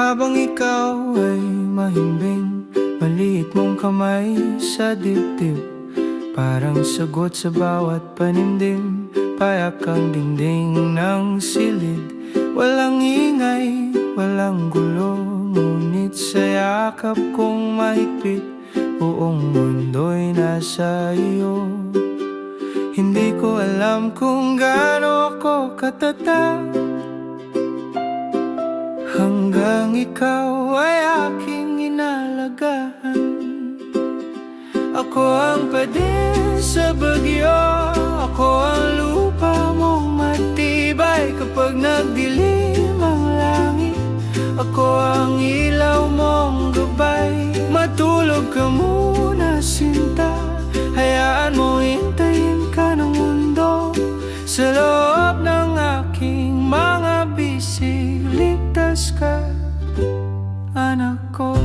Habang ikaw ay mahimbing, maliit mong kamay sa dibdib, parang sagot sa bawat panimdim. Payak ang dingding ng silid, walang ingay, walang gulo, ngunit sa yakap kong mahigpit, buong mundo'y nasa iyo. Hindi ko alam kung gaano ako katatak, hanggang ikaw ay aking inalagaan. Ako ang pader sa bagyo, ako ang lupa mong matibay kapag nagdilim ang langit. Ako ang ilaw mong gabay, matulog ka muna sinta, hayaan mo hintayin ka ng mundo. Sa loob ng aking mga bisig, ligtas ka, anak ko.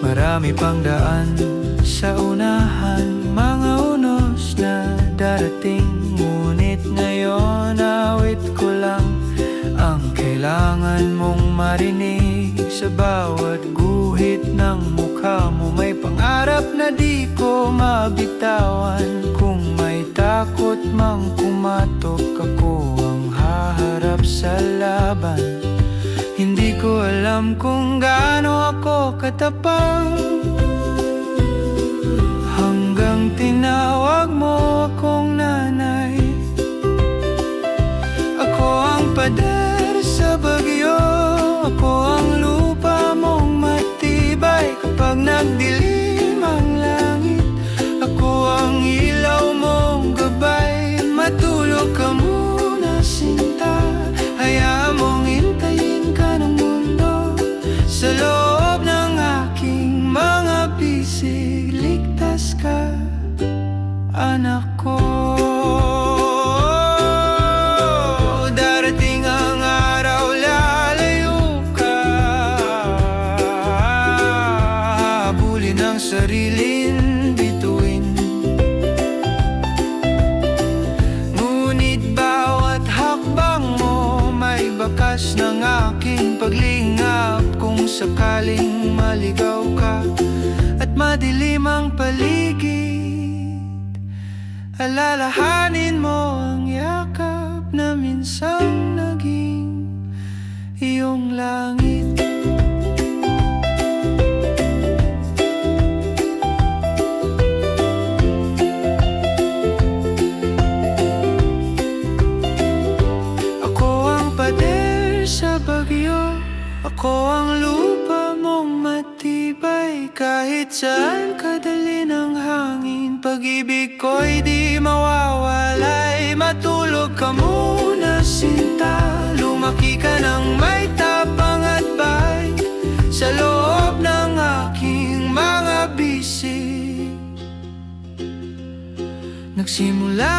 Marami pang daan sa unahan, mga unos na darating, ngunit ngayon awit ko lang ang kailangan mong marinig. Sa bawat guhit ng mukha mo may pangarap na di ko mabitawan. Kung may takot mang kumatok, ako ang haharap sa laban. Hindi ko alam kung gaano ako katapang, hanggang tinawag mo akong nanay. Ako ang pader sa bagyo, ako ang lupa mong matibay kapag nagdilim ang langit. Ako ang ilaw mong gabay, matulog ka muna sinta, hayaan mong hintayin ka ng mundo. Sa loob ng aking mga bisig, ligtas ka, anak ko. Darating ang araw, lalayo ka, habulin ang sariling bituin. Ngunit bawat hakbang mo may bakas ng aking paglingap. Kung sakaling maligaw ka at madilim ang paligid, alalahanin mo ang yakap na minsang naging iyong langit. Ako ang pader sa bagyo, ako ang lupa mong matibay, kahit saan kadali ng hangin. Pag-ibig ko'y di mawawalay, matulog ka muna sinta, lumaki ka ng may tapang at bay. Sa loob ng aking mga bisig, nagsimula